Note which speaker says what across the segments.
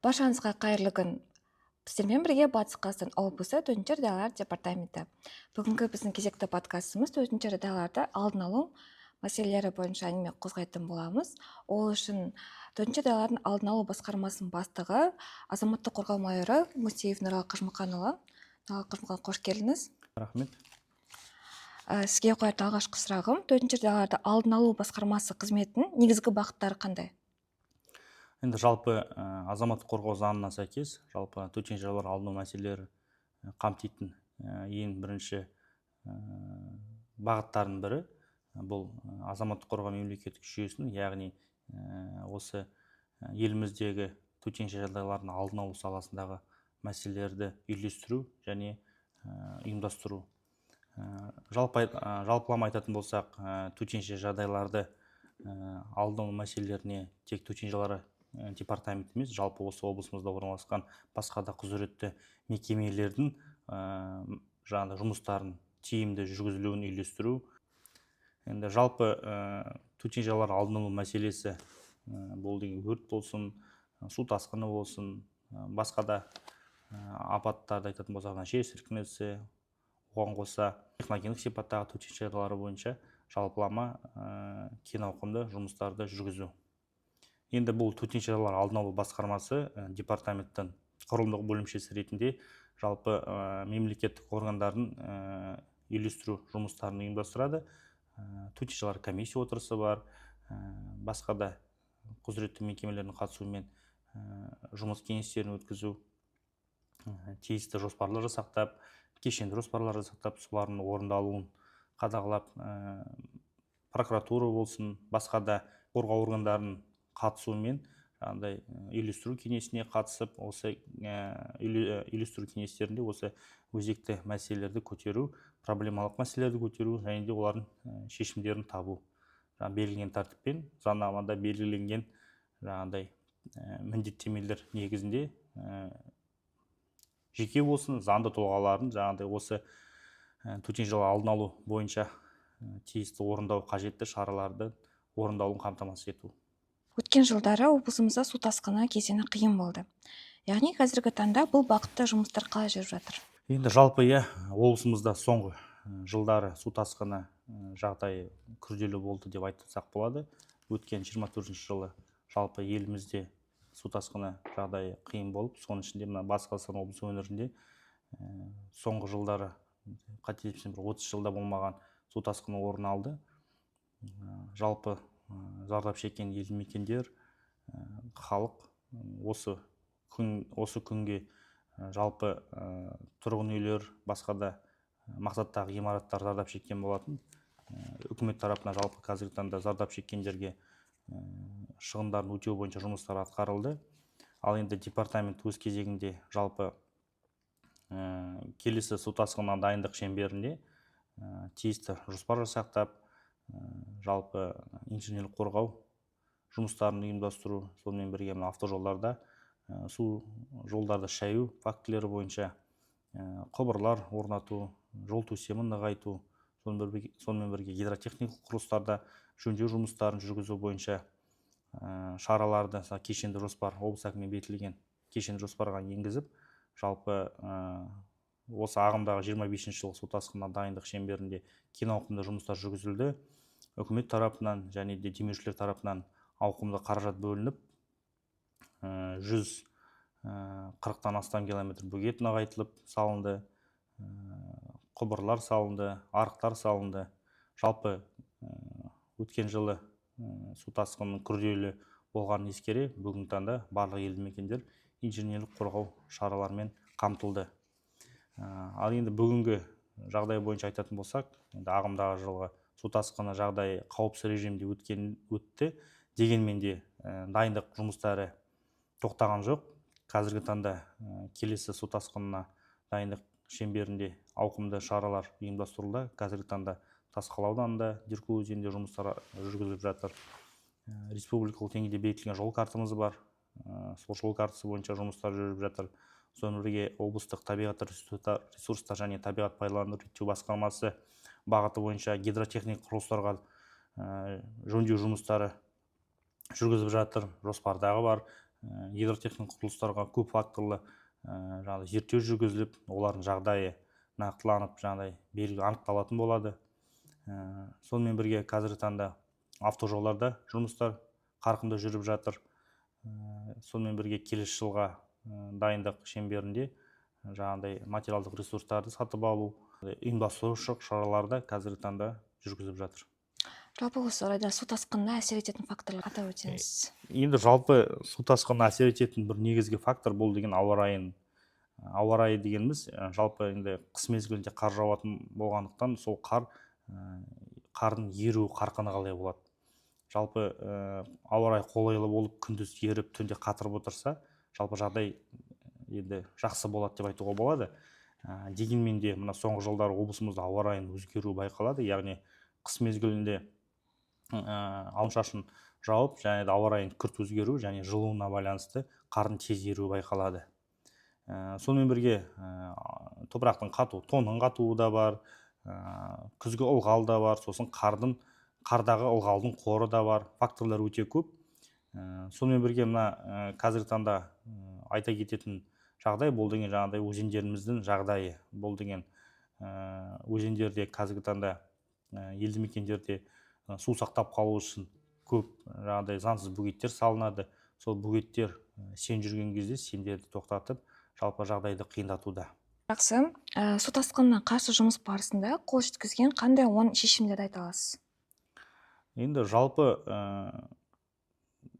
Speaker 1: Баршаңызға қайырлы күн. Сіздермен бірге Батыс Қазақстан облысы төтенше жағдайлар департаменті. Бүгінгі біздің кезекті подкастымыз төтенше жағдайларды алдын алу мәселелері бойынша әңгіме қозғайтын боламыз. Ол үшін төтенше жағдайлардың алдын алу басқармасының бастығы, азаматтық қорғау майоры Мусеев Нұралы Қажымұқанұлы. Нұралы Қажымұқан, қош келдіңіз.
Speaker 2: Рахмет.
Speaker 1: Сізге қоятын алғашқы сұрағым, төтенше жағдайларды алдын алу басқармасы қызметінің негізгі бағыттары қандай?
Speaker 2: Енді жалпы азаматтық қорғау заңына сәйкес, жалпы төтенше жағдайлар алдын алу мәселелері қамтитын ең бірінші бағыттардың бірі бұл азаматтық қорғау мемлекеттік жүйесінің, яғни осы еліміздегі төтенше жағдайлардың алдын алу саласындағы мәселелерді үйлестіру және ұйымдастыру. Жалпылама айтатын болсақ, төтенше жағдайларды алдын алу мәселелеріне тек төтенше жағдайлар департамент емес, жалпы осы облысымызда орналасқан басқа да құзыретті мекемелердің жұмыстарын тиімді жүргізілуін үйлестіру. Енді жалпы төтенше жағдайлар алдын алу мәселесі бұл деген өрт болсын, су тасқыны болсын, басқа да апаттарды айтатын болсақ, жер сілкінісі, оған қоса техногендік сипаттағы төтенше жағдайлар бойынша жалпылама кең ауқымды жұмыстарды жүргізу. Енді бұл төтенше жағдайлар алдын алу басқармасы департаменттің құрылымдық бөлімшесі ретінде жалпы мемлекеттік органдардың үйлестіру жұмыстарын ұйымдастырады. Төтенше жағдайлар комиссия отырысы бар, басқа да құзыретті мекемелердің қатысуымен жұмыс кеңестерін өткізу, тиісті жоспарлар жасақтап, кешенді жоспарлар жасақтап, солардың орындалуын қадағалап, прокуратура болсын, басқа да қорғау органдарының қатысуымен үйлестіру кеңесіне қатысып, осы үйлестіру кеңестерінде осы өзекті мәселелерді көтеру, проблемалық мәселелерді көтеру және де олардың шешімдерін табу. Белгіленген тәртіппен, заңнамада белгіленген міндеттемелер негізінде жеке болсын, заңды тұлғалардың осы төтенше жағдайлар алдын алу бойынша тиісті орындау қажетті шараларды орындалуын қамтамасыз ету.
Speaker 1: Өткен жылдары облысымызда су тасқыны кезеңі қиын болды. Яғни қазіргі таңда бұл бағытта жұмыстар қалай жүріп жатыр?
Speaker 2: Енді жалпы облысымызда соңғы жылдары су тасқыны жағдайы күрделі болды деп айтсақ болады. Өткен 24 жылы жалпы елімізде су тасқыны жағдайы қиын болып, соның ішінде Батыс Қазақстан облысы өңірінде соңғы жылдары қателеспесем 30 жылда болмаған су тасқыны орын алды. Жалпы зардап шеккен елді мекендер, халық осы күнге жалпы тұрғын үйлер, басқа да мақсаттағы ғимараттар зардап шеккен болатын. Үкімет тарапынан жалпы қазіргі таңда зардап шеккендерге шығындарын өтеу бойынша жұмыстар атқарылды. Ал енді департамент өз кезегінде жалпы келесі су тасқынына дайындық шеңберінде тиісті жоспар жасақтап, жалпы инженерлік қорғау жұмыстарын ұйымдастыру, сонымен бірге автожолдарда су жолдарды шаю фактілері бойынша құбырлар орнату, жол төсемін нығайту, сонымен бірге гидротехникалық құрылыстарда жөндеу жұмыстарын жүргізу бойынша шараларды кешенді жоспар, облыс әкімімен бекітілген кешенді жоспарға енгізіп, жалпы осы ағымдағы 25 жылғы су тасқынына дайындық шеңберінде кең ауқымды жұмыстар жүргізілді. Үкімет тарапынан және де демеушілер тарапынан ауқымды қаражат бөлініп, 140-тан астам километр бөгет нығайтылып салынды, құбырлар салынды, арықтар салынды. Жалпы өткен жылы су тасқынының күрделі болғанын ескере, бүгінгі таңда барлық елді мекендер инженерлік қорғау шараларымен қамтылды. Ал енді бүгінгі жағдай бойынша айтатын болсақ, ағымдағы жылғы су тасқыны жағдайы қауіпсіз режимде өтті. Дегенмен де дайындық жұмыстары тоқтаған жоқ. Қазіргі таңда келесі су тасқынына дайындық шеңберінде ауқымды шаралар ұйымдастырылды. Қазіргі таңда Тасқала ауданында, Деркөл өзенінде жұмыстар жүргізіліп жатыр. Республикалық деңгейде бекітілген жол картамыз бар. Сол жол картасы бойынша жұмыстар жүріп жатыр. Сонымен бірге облыстық табиғат ресурстар және табиғат пайдалану реттеу басқармасы бағыты бойынша гидротехникалық құрылыстарға жөндеу жұмыстары жүргізіп жатыр. Жоспардағы бар. гидротехникалық құрылыстарға көп факторлы жаңағыдай зерттеу жүргізіліп, олардың жағдайы нақтыланып, жаңағыдай белгі анықталатын болады. Сонымен бірге қазіргі таңда автожолдарда жұмыстар қарқынды жүріп жатыр. Сонымен бірге келесі жылға дайындық шеңберінде жаңағыдай материалдық ресурстарды сатып алу, ұйымдастырушылық шараларды қазіргі таңда жүргізіп жатыр.
Speaker 1: Жалпы осы орайда су тасқынына әсер ететін факторлар атап өтсеңіз.
Speaker 2: Енді жалпы су тасқынына әсер ететін бір негізгі фактор бұл деген ауа райы дегеніміз жалпы енді қыс мезгілінде қар жауатын болғандықтан сол қардың еру қарқыны қалай болады. Жалпы ауа райы қолайлы болып күндіз еріп түнде қатырып отырса, жалпы жағдай енді жақсы болады деп айтуға болады. Дегенмен де мына соңғы жылдары облысымызда ауа райының өзгеруі байқалады. Яғни қыс мезгілінде жауын-шашын жауып, және ауа райының күрт өзгеру және жылуына байланысты қардың тез еруі байқалады. Сонымен бірге топырақтың тонның қатуы да бар, күзгі ылғал да бар, сосын қардағы ылғалдың қоры да бар, факторлар өте көп. Сонымен бірге мына қазіргі таңда айта кететін жағдай бұл деген жаңағыдай өзендеріміздің жағдайы. Бұл деген өзендерде қазіргі таңда елді мекендерде су сақтап қалу үшін көп жаңағыдай заңсыз бөгеттер салынады. Сол бөгеттер сен жүрген кезде сендерді тоқтатып, жалпы жағдайды қиындатуда.
Speaker 1: Жақсы. Су тасқынына қарсы жұмыс барысында қол жеткізген қандай оң шешімдерді айта аласыз?
Speaker 2: Енді жалпы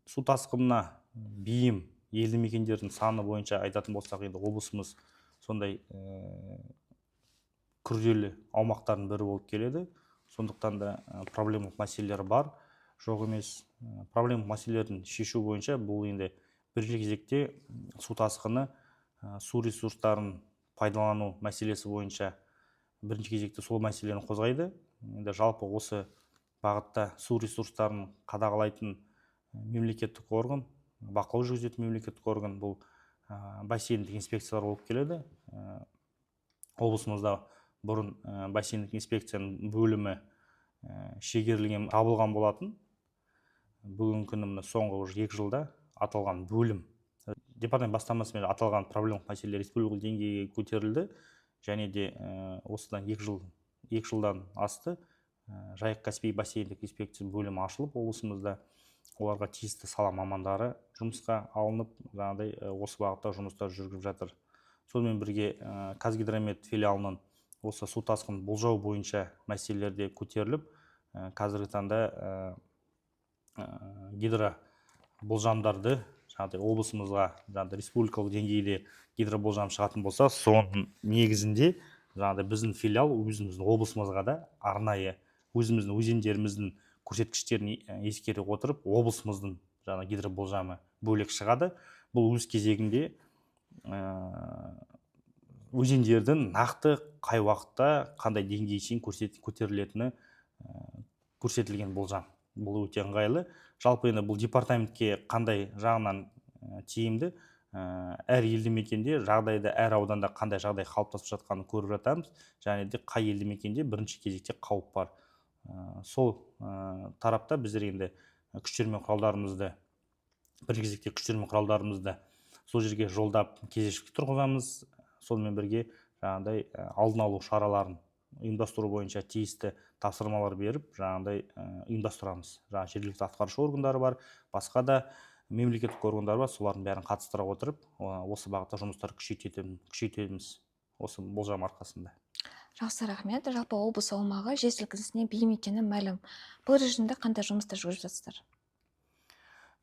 Speaker 2: су тасқынына бейім елді мекендердің саны бойынша айтатын болсақ, енді облысымыз сондай күрделі аумақтардың бірі болып келеді. Сондықтан да проблемалық мәселелер бар, жоқ емес. Проблемалық мәселелерін шешу бойынша бұл енді бірінші кезекте су тасқыны, су ресурстарын пайдалану мәселесі бойынша бірінші кезекте сол мәселені қозғайды. Енді жалпы осы бағытта су ресурстарын қадағалайтын мемлекеттік орган, бақылау жүргізетін мемлекеттік орган бұл бассейндік инспекциялар болып келеді. Облысымызда бұрын бассейндік инспекцияның бөлімі шегерілген жабылған болатын. Бүгінгі күні соңғы 2 жылда аталған бөлім департамент бастамасымен аталған проблемалық мәселелер республикалық деңгейге көтерілді, және де осыдан 2 жылдан асты. Жайық-Каспий бассейндік инспекция бөлімі ашылып, облысымызда оларға тиісті сала мамандары жұмысқа алынып, жаңағыдай осы бағытта жұмыстар жүргізіп жатыр. Сонымен бірге Қазгидромет филиалының осы су тасқын болжау бойынша мәселелерде көтеріліп, қазіргі таңда гидро болжамдарды облысымызға республикалық деңгейде гидро болжам шығатын болса, соның негізінде біздің филиал өзіміздің облысымызға да арнайы өзіміздің өзендеріміздің көрсеткіштерін ескере отырып, облысымыздың гидро болжамы бөлек шығады. Бұл өз кезегінде өзендердің нақты қай уақытта қандай деңгей шейін көтерілетіні көрсетілген болжам. Бұл өте ыңғайлы. Жалпы енді бұл департаментке қандай жағынан тиімді, әр елді мекенде жағдайда, әр ауданда қандай жағдай қалыптасып жатқанын көріп жатамыз, және де қай елді мекенде бірінші кезекте қауіп бар. Сол тарапта біздер енді күштер мен құралдарымызды, бірінші кезекте күштер мен құралдарымызды сол жерге жолдап кезекшілікке тұрғызамыз. Сонымен бірге алдын алу шараларын ұйымдастыру бойынша тиісті тапсырмалар беріп, ұйымдастырамыз. Жергілікті атқарушы органдары бар, басқа да мемлекеттік органдар бар, солардың бәрін қатыстыра отырып, осы бағытта жұмыстар күшейтеміз осы болжам арқасында.
Speaker 1: Жақсы, рахмет. Жалпы облыс аумағы жер сілкінісіне бейім екені мәлім. Бұл режимде қандай жұмыстар жүргізіп жатсыздар?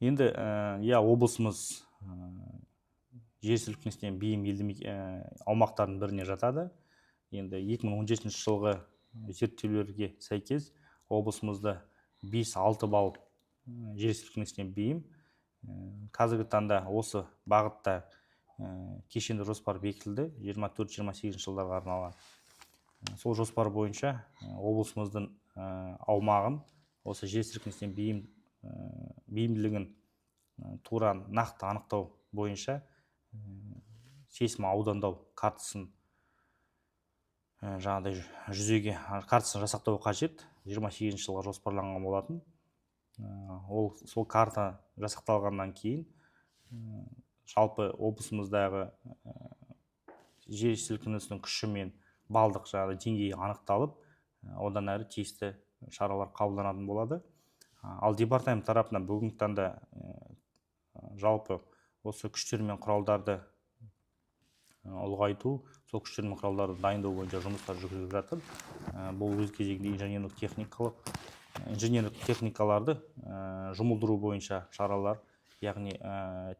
Speaker 2: Енді облысымыз жер сілкінісіне бейім аумақтардың біріне жатады. Енді 2017 жылғы зерттеулерге сәйкес облысымызда 5-6 балл жер сілкінісіне бейім. Қазіргі таңда осы бағытта кешенді жоспар бекітілді 24-28 жылдарға арналған. Сол жоспар бойынша облысымыздың аумағын осы жер сілкінісіне бейімділігін тура нақты анықтау бойынша сейсм аудандау картасын картасын жасақтау қажет. 28 жылға жоспарланған болатын. Сол карта жасақталғаннан кейін жалпы облысымыздағы жер сілкінісінің күші мен балдық жаңағы деңгейі анықталып, одан әрі тиісті шаралар қабылданатын болады. Ал департамент тарапынан бүгінгі таңда жалпы осы күштер мен құралдарды ұлғайту, сол күштер мен құралдарды дайындау бойынша жұмыстар жүргізіліп жатыр. Бұл өз кезегінде инженерлік техникаларды жұмылдыру бойынша шаралар, яғни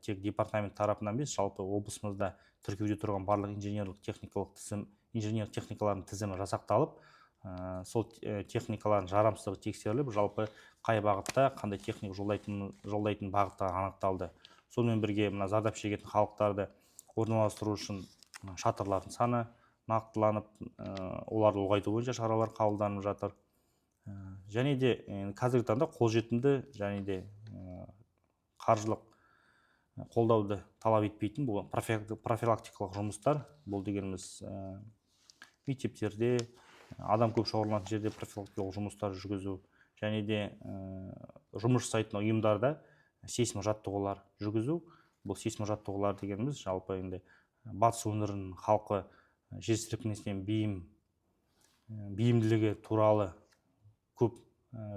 Speaker 2: тек департамент тарапынан емес, жалпы облысымызда тіркеуде тұрған барлық инженерлік техникалардың тізімі жасақталып, сол техникалардың жарамсыздығы тексеріліп, жалпы қай бағытта қандай техника жолдайтын бағыттар анықталды. Сонымен бірге мына зардап шегетін халықтарды орналастыру үшін шатырлардың саны нақтыланып, оларды ұлғайту бойынша шаралар қабылданып жатыр. Және де қазіргі таңда қолжетімді және де қаржылық қолдауды талап етпейтін бұл профилактикалық жұмыстар. Бұл дегеніміз мектептерде, адам көп шоғырланатын жерде профилактикалық жұмыстар жүргізу, және де жұмыс жасайтын ұйымдарда сейсмо жаттығулар жүргізу. Бұл сейсмо жаттығулар дегеніміз жалпы енді батыс өңірінің халқы жер сілкінісінен бейімділігі туралы көп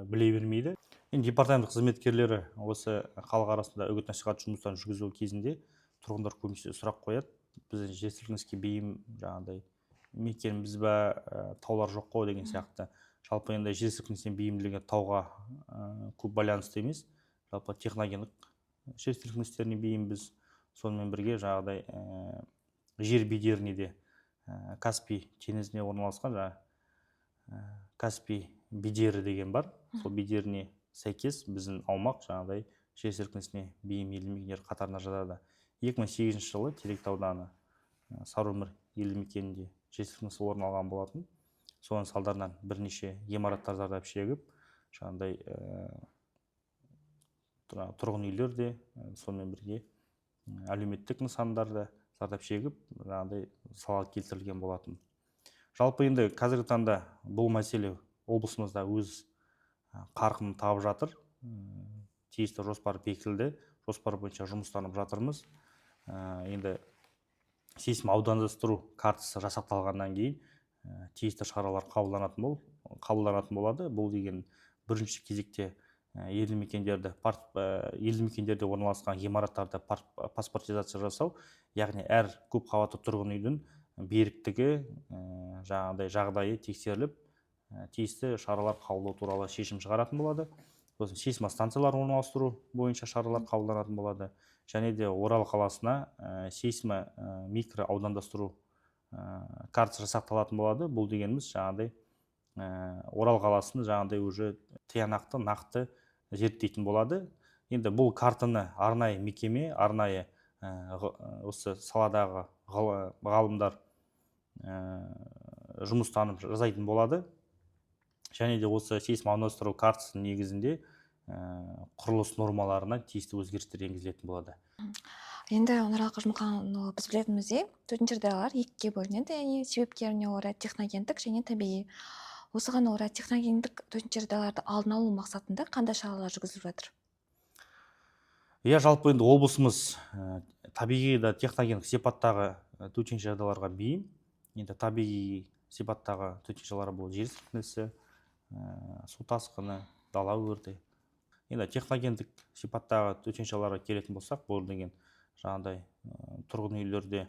Speaker 2: біле бермейді. Енді департамент қызметкерлері осы халық арасында үгіт насихат жұмыстарын жүргізу кезінде тұрғындар көбінесе сұрақ қояды: біз жер сілкініске бейім жаңағыдай мекенбіз ба, таулар жоқ қой деген сияқты. Жалпы енді жер сілкінісінен бейімділігі тауға көп байланысты емес. Жалпы техногендік жер сілкіністеріне бейімбіз. Сонымен бірге жаңағыдай жер бедеріне де Каспий теңізіне орналасқан Каспий бедері деген бар. Сол бедеріне сәйкес біздің аумақ жаңағыдай жер сілкінісіне бейім елді мекендер қатарына жатады. 2008 жылы Теректі ауданы Сарыөмір елді мекенінде жер сілкінісі орын алған болатын. Соның салдарынан бірнеше ғимараттар зардап шегіп, жаңағыдай тұрғын үйлер де, сонымен бірге әлеуметтік нысандар да зардап шегіп, жаңағыдай залал келтірілген болатын. Жалпы енді қазіргі таңда бұл мәселе облысымызда өз қарқынын тауып жатыр. Тиісті жоспар бекітілді, жоспар бойынша жұмыстанып жатырмыз. Енді сейсмо аудандастыру картасы жасақталғаннан кейін тиісті шаралар қабылданатын болады. Бұл деген бірінші кезекте елді мекендерде орналасқан ғимараттарды паспортизация жасау, яғни әр көп қабатты тұрғын үйдің беріктігі, жаңағыдай жағдайы тексеріліп, тиісті шаралар қабылдау туралы шешім шығаратын болады. Сосын сейсмо станциялар орналастыру бойынша шаралар қабылданатын болады. Және де Орал қаласына сейсмо микро аудандастыру картасы жасақталатын болады. Бұл дегеніміз жаңағыдай Орал қаласын жаңағыдай уже тиянақты, нақты зерттейтін болады. Енді бұл картаны арнайы мекеме, арнайы осы саладағы ғалымдар жұмыстанып жасайтын болады. Және де осы сейсмо аудандастыру картасының негізінде құрылыс нормаларына тиісті өзгерістер енгізілетін болады.
Speaker 1: Енді Нұралы Қажымұқанұлы, біз білетініміздей, төтенше жағдайлар екіге бөлінеді, яғни себептеріне орай техногендік және табиғи. Осыған орай техногендік төтенше жағдайларды алдын алу мақсатында қандай шаралар жүргізіліп жатыр?
Speaker 2: Жалпы енді облысымыз табиғи да техногендік сипаттағы төтенше жағдайларға бейім. Енді табиғи сипаттағы төтенше жағдайлар бұл жер сілкінісі, су тасқыны, дала өрті. Енді техногендік сипаттағы төтенше жағдайларға келетін болсақ, бұл деген жаңағыдай тұрғын үйлерде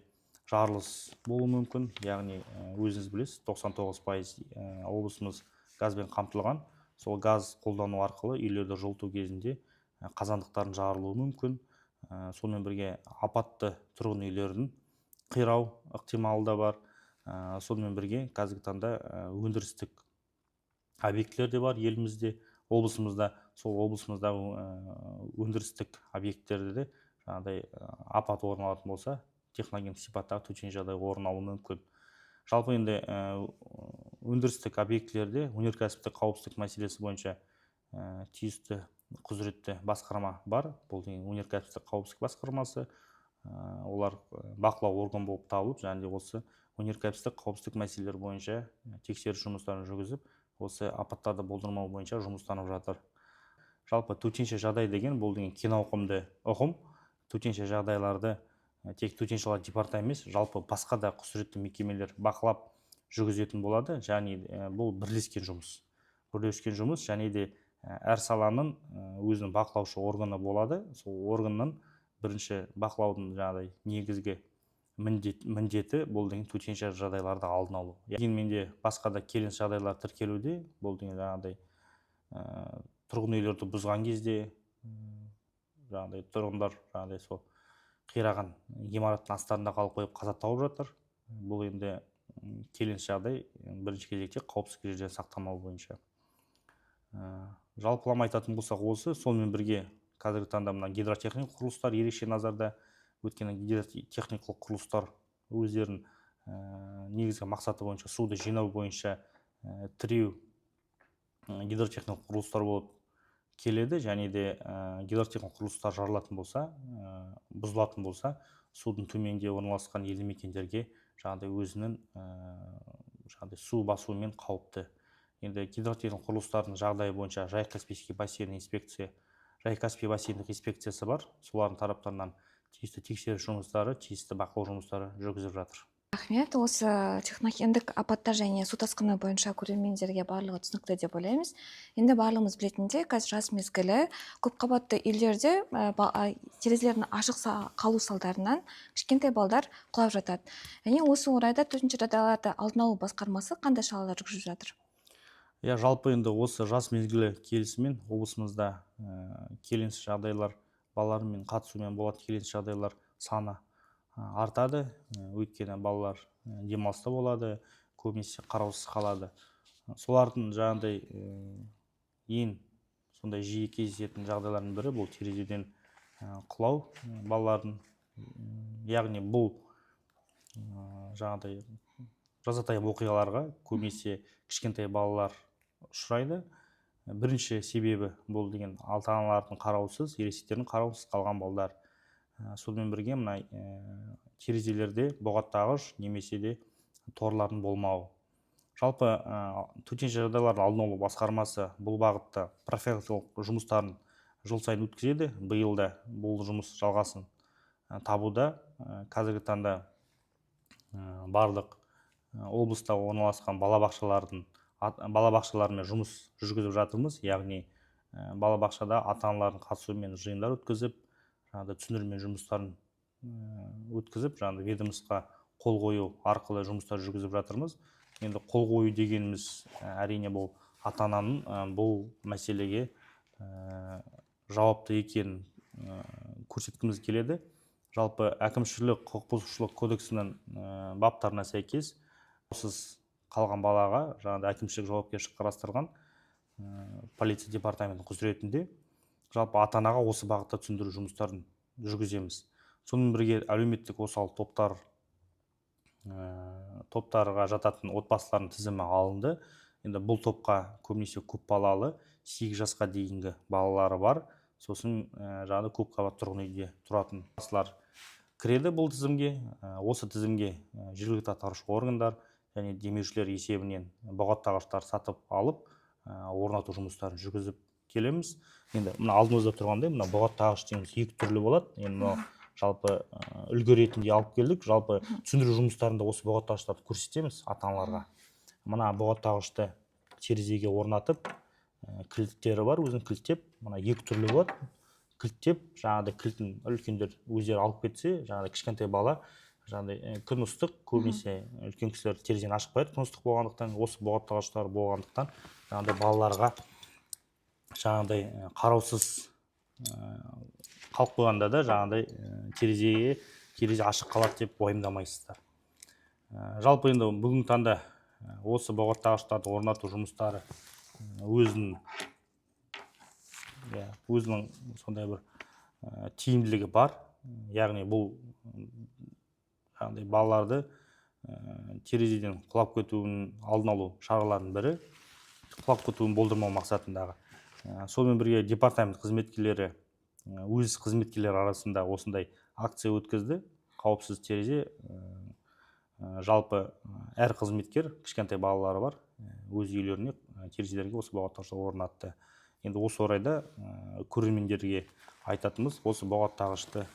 Speaker 2: жарылыс болуы мүмкін. Яғни өзіңіз білесіз, 99% облысымыз газбен қамтылған. Сол газ қолдану арқылы үйлерді жылыту кезінде қазандықтардың жарылуы мүмкін. Сонымен бірге апатты тұрғын үйлердің қирау ықтималы да бар. Сонымен бірге қазіргі таңда өндірістік объектілер де бар елімізде, облысымызда. Сол облысымыздағы өндірістік объектілерде де жаңағыдай апат орын алатын болса, техногендік сипаттағы төтенше жағдай орын алуы мүмкін. Жалпы енді өндірістік объектілерде өнеркәсіптік қауіпсіздік мәселесі бойынша тиісті құзыретті басқарма бар. Бұл деген өнеркәсіптік қауіпсіздік басқармасы. Олар бақылау орган болып табылып, және осы өнеркәсіптік қауіпсіздік мәселелері бойынша тексеріс жұмыстарын жүргізіп, осы апаттарды болдырмау бойынша жұмыстанып жатыр. Жалпы төтенше жағдай деген бұл деген кең ауқымды ұғым. төтенше жағдайларды тек төтенше жағдайлар департаменті емес, жалпы басқа да құзыретті мекемелер бақылап жүргізетін болады. Және бұл бірлескен жұмыс және де әр саланың өзінің бақылаушы органы болады. Сол органның бірінші бақылаудың жаңағыдай негізгі міндеті бұл деген төтенше жағдайларды алдын алу. Дегенмен де басқа да келеңсіз жағдайлар тіркелуде. Бұл деген жаңағыдай тұрғын үйлерді бұзған кезде жаңағыдай тұрғындар жаңағыдай сол қираған ғимараттың астарында қалып қойып қаза тауып жатыр. Бұл енді келеңсіз жағдай бірінші кезекте қауіпсіз жерде сақтамау бойынша. Жалпылама айтатын болсақ осы, сонымен бірге қазіргі таңда мына гидротехникалық құрылыстар ерекше назарда. Өйткені гидротехникалық құрылыстар өздерінің негізгі мақсаты бойынша суды жинау бойынша тіреу гидротехникалық құрылыстар болып келеді. Және де гидротехникалық құрылыстар жарылатын болса, бұзылатын болса, судың төменде орналасқан елді мекендерге жаңағыдай өзінің су басуымен қауіпті. Енді гидротехникалық құрылыстардың жағдайы бойынша Жайық-Каспийский бассейндік инспекциясы бар. Солардың тараптарынан тиісті тексеріс жұмыстары, тиісті бақылау жұмыстары жүргізіп жатыр.
Speaker 1: Рахмет. Осы техногендік апаттар және су тасқыны бойынша көрермендерге барлығы түсінікті деп ойлаймыз. Енді барлығымыз білетіндей, қазір жаз мезгілі көпқабатты үйлерде терезелердің ашық қалу салдарынан кішкентай балдар құлап жатады. Және осы орайда төтенше жағдайларды алдын алу басқармасы қандай шаралар жүргізіп жатыр?
Speaker 2: Жалпы енді осы жаз мезгілі келісімен облысымызда келеңсіз жағдайлар, балалармен қатысумен болатын келеңсіз жағдайлар саны артады. Өйткені балалар демалыста болады, көбінесе қараусыз қалады. Солардың жаңағыдай ең сондай жиі кездесетін жағдайлардың бірі бұл терезеден құлау балалардың. Яғни бұл жаңағыдай жазатайым оқиғаларға көбінесе кішкентай балалар ұшырайды. Бірінші себебі бұл деген ата-аналардың қараусыз, ересектердің қараусыз қалған балдар. Сонымен бірге мына терезелерде боғаттағыш немесе де торлардың болмауы. Жалпы төтенше жағдайлардың алдын алу басқармасы бұл бағытта профилактикалық жұмыстарын жыл сайын өткізеді. Биыл да бұл жұмыс жалғасын табуда. Қазіргі таңда барлық облыста орналасқан балабақшалармен жұмыс жүргізіп жатырмыз. Яғни балабақшада ата-аналардың қатысуымен жиындар өткізіп, түсіндірме жұмыстарын өткізіп, ведомствоға қол қою арқылы жұмыстар жүргізіп жатырмыз. Енді қол қою дегеніміз әрине бұл ата-ананың бұл мәселеге жауапты екенін көрсеткіміз келеді. Жалпы әкімшілік құқық бұзушылық кодексінің баптарына сәйкес сіз қалған балаға әкімшілік жауапкершілік қарастырған полиция департаментінің құзыретінде жалпы ата-анаға осы бағытта түсіндіру жұмыстарын жүргіземіз. Сонымен бірге әлеуметтік осал топтарға жататын отбасылардың тізімі алынды. Енді бұл топқа көбінесе көп балалы 8 жасқа дейінгі балалары бар. Сосын көпқабатты тұрғын үйде тұратын отбасылар кіреді бұл тізімге. Осы тізімге жергілікті атқарушы органдар және демеушілер есебінен боғаттағыштар сатып алып, орнату жұмыстарын жүргізіп келеміз. Енді мына алдымызда тұрғандай, мына боғаттағыш дейміз екі түрлі болады. Енді жалпы үлгі ретінде алып келдік. Жалпы түсіндіру жұмыстарында осы боғаттағыштарды көрсетеміз ата-аналарға. Мына боғаттағышты терезеге орнатып, кілттері бар, өзін кілттеп, мына екі түрлі болады. Кілттеп, кілтін үлкендер өздері алып кетсе, кішкентай бала күн ыстық, көбінесе үлкен кісілер терезені ашық қояды, күн ыстық болғандықтан, осы боғаттағыштар болғандықтан балаларға қараусыз қалып қойғанда да терезе ашық қалады деп уайымдамайсыздар. Жалпы енді бүгінгі таңда осы боғаттағыштарды орнату жұмыстары өзінің сондай бір тиімділігі бар. Яғни бұл балаларды терезеден құлап кетуінің алдын алу шараларының бірі, құлап кетуін болдырмау мақсатындағы. Сонымен бірге департамент қызметкерлері өз қызметкерлер арасында осындай акция өткізді. Қауіпсіз терезе. Жалпы әр қызметкер, кішкентай балалары бар, өз үйлеріне терезелерге осы боғаттағыштар орнатты. Енді осы орайда көрермендерге айтатынымыз, осы боғаттағышты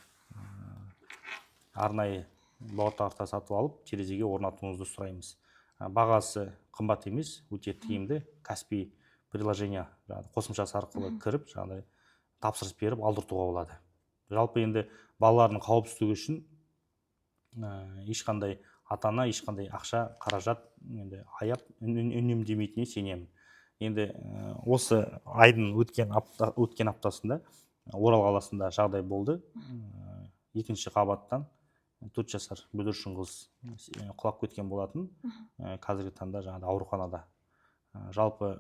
Speaker 2: арнайы бауыр тақта сатып алып терезеге орнатуыңызды сұраймыз. Бағасы қымбат емес, өте тиімді. Каспи приложение қосымшасы арқылы кіріп, жаңағыдай тапсырыс беріп алдыртуға болады. Жалпы енді балалардың қауіпсіздігі үшін ешқандай ата-ана ешқандай ақша қаражат енді аяп үнемдемейтініне сенемін. Енді осы айдың өткен аптасында Орал қаласында жағдай болды. Екінші қабаттан 4 жасар бүлдіршін қыз құлап кеткен болатын. Қазіргі таңда жаңағы ауруханада. Жалпы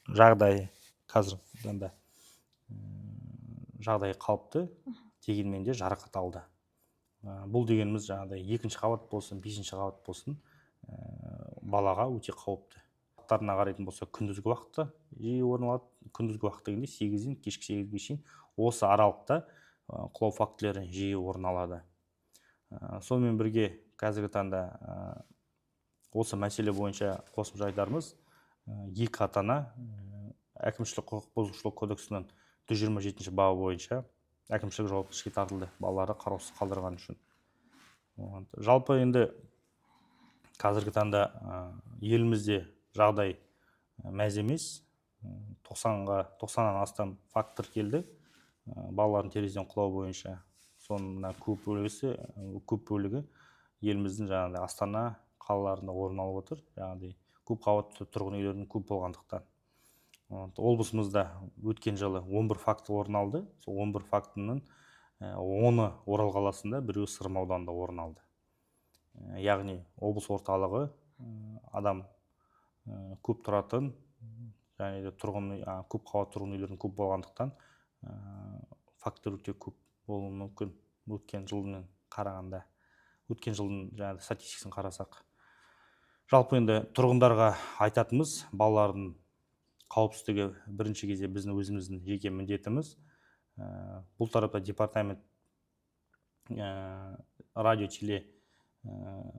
Speaker 2: жағдай қазіргі таңда жағдай қалыпты, дегенмен де жарақат алды. Бұл дегеніміз жаңағыдай екінші қабат болсын, 5-ші қабат болсын, балаға өте қауіпті. Қарайтын болса, күндізгі уақытта жиі орын алады. Күндізгі уақыт дегенде 8-ден кешкі 8-ге шейін осы аралықта құлау фактілері жиі орын алады. Сонымен бірге қазіргі таңда осы мәселе бойынша қосымша айтарымыз, екі ата-ана әкімшілік құқық бұзушылық кодексінің 127 бабы бойынша әкімшілік жауапкершілікке тартылды, балалары қараусыз қалдырған үшін. Жалпы енді қазіргі таңда елімізде жағдай мәз емес, 90-нан астам факт тіркелді балалардың терезеден құлау бойынша. Соның көп бөлігі еліміздің жаңағыдай Астана қалаларында орын алып отыр. Жаңағыдай көп қабатты тұрғын үйлердің көп болғандықтан. Облысымызда өткен жылы 11 факт орын алды. Сол 11 фактінің 10-ы Орал қаласында, біреуі Сырым ауданында орын алды. Яғни облыс орталығы адам көп тұратын, және де көп қабатты тұрғын үйлердің көп болғандықтан фактор өте көп болуы мүмкін. Өткен жылмен қарағанда, өткен жылдың жаңағы статистикасын қарасақ. Жалпы енді тұрғындарға айтатынымыз, балалардың қауіпсіздігі бірінші кезде біздің өзіміздің жеке міндетіміз. Бұл тарапта департамент радио, теле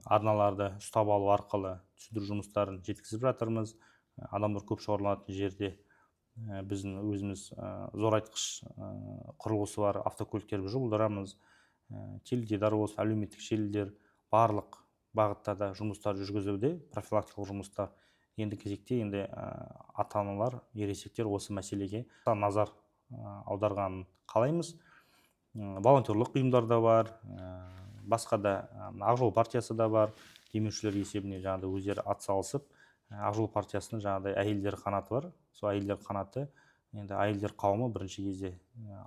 Speaker 2: арналарды ұстап алу арқылы түсіндіру жұмыстарын жеткізіп жатырмыз. Адамдар көп шоғырланатын жерде біздің өзіміз зорайтқыш құрылғысы бар автокөліктерді жұмылдырамыз. Теледидар болсын, әлеуметтік желілер барлық бағыттарда жұмыстар жүргізуде, профилактикалық жұмыстар. Енді кезекте ата-аналар, ересектер осы мәселеге назар аударғанын қалаймыз. Волонтерлық ұйымдар да бар, басқа да Ақ жол партиясы да бар. Демеушілер есебіне жаңағыдай өздері атсалысып, Ақ жол партиясының жаңағыдай әйелдер қанаты бар. Сол әйелдер қанаты, енді әйелдер қауымы бірінші кезде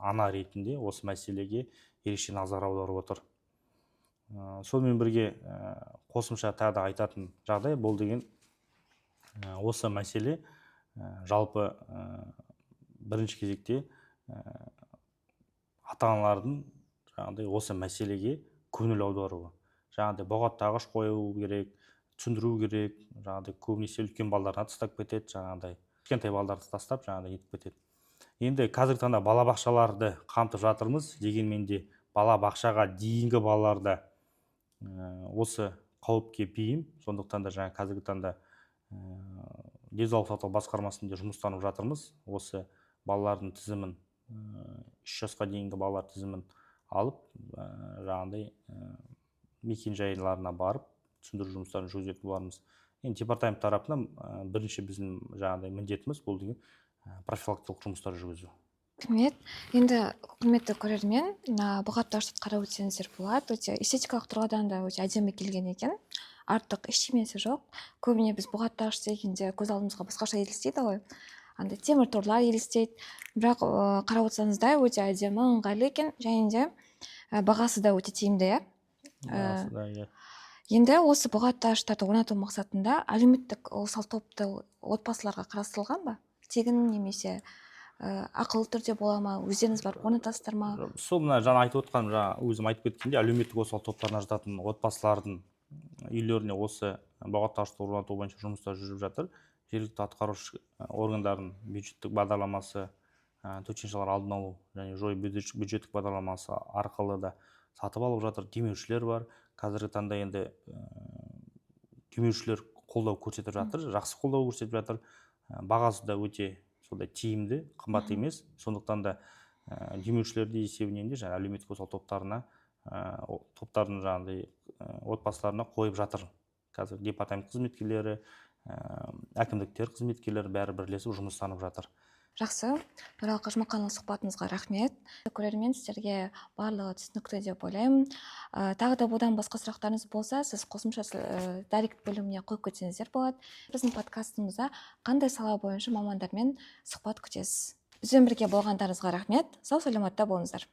Speaker 2: ана ретінде осы мәселеге ерекше назар аударып отыр. Сонымен бірге қосымша тағы да айтатын жағдай бұл деген осы мәселе жалпы бірінші кезекте ата-аналардың жаңағыдай осы мәселеге көңіл аударуы. Жаңағыдай бұғаттағыш қою керек, түсіндіру керек. Жаңағыдай көбінесе үлкен балаларына тастап кетеді, жаңағыдай кішкентай балаларды тастап жаңағыдай етіп кетеді. Енді қазіргі таңда балабақшаларды қамтып жатырмыз, дегенмен де балабақшаға дейінгі балаларда осы қауіпке бейім. Сондықтан да қазіргі таңда денсаулық сақтау басқармасында жұмыстанып жатырмыз. Осы балалардың тізімін, 3 жасқа дейінгі балалар тізімін алып, жаңағыдай мекен-жайларына барып түсіндіру жұмыстарын жүргізетін боламыз. Енді департамент тарапынан бірінші біздің жаңағыдай міндетіміз бұл деген профилактикалық жұмыстар жүргізу.
Speaker 1: Рахмет. Енді құрметті көрермен, бұғаттағышты қарап өтсеңіздер болады. Өте эстетикалық тұрғыдан да өте әдемі келген екен. Артық ештемесі жоқ. Көбіне біз бұғаттағыш дегенде көз алдымызға басқаша елестейді ғой. Андай темір торлар елестейді. Бірақ қарап отырсаңыздар өте әдемі, ыңғайлы екен, және де бағасы да өте тиімді,
Speaker 2: иә.
Speaker 1: Енді осы бұғаттағыштарды орнату мақсатында әлеуметтік осал топты отбасыларға қарастырылған ба? Тегін немесе ақылы түрде бола ма? Өздеріңіз барып орнатасыздар ма?
Speaker 2: Сол мына жаңа айтып отқан, өзім айтып кеткенде, әлеуметтік осал топтарына жататын отбасылардың үйлеріне осы бұғаттағышты орнату бойынша жұмыстар жүріп жатыр. Жергілікті атқарушы органдардың бюджеттік бағдарламасы, төтенше жағдайлар алдын алу және жою бюджеттік бағдарламасы арқылы да сатып алып жатыр. Демеушілер бар. Қазіргі таңда енді демеушілер қолдау көрсетіп жатыр, жақсы қолдау көрсетіп жатыр. Бағасы да өте сондай тиімді, қымбат емес. Сондықтан да демеушілерді есебінен де әлеуметтік осал топтарына топтардың жаңағыдай отбасыларына қойып жатыр. Қазір департамент қызметкерлері, әкімдіктер қызметкерлері бәрі бірлесіп жұмыстанып жатыр.
Speaker 1: Жақсы, Нұралы Қажымақанұлы, сұхбатыңызға рахмет. Көрермен, сіздерге барлығы түсінікті деп ойлаймын. Тағы да бұдан басқа сұрақтарыңыз болса, сіз қосымша директ бөліміне қойып кетсеңіздер болады. Біздің подкастымызда қандай сала бойынша мамандармен сұхбат күтесіз. Бізбен бірге болғандарыңызға рахмет. Сау саламатта болыңыздар.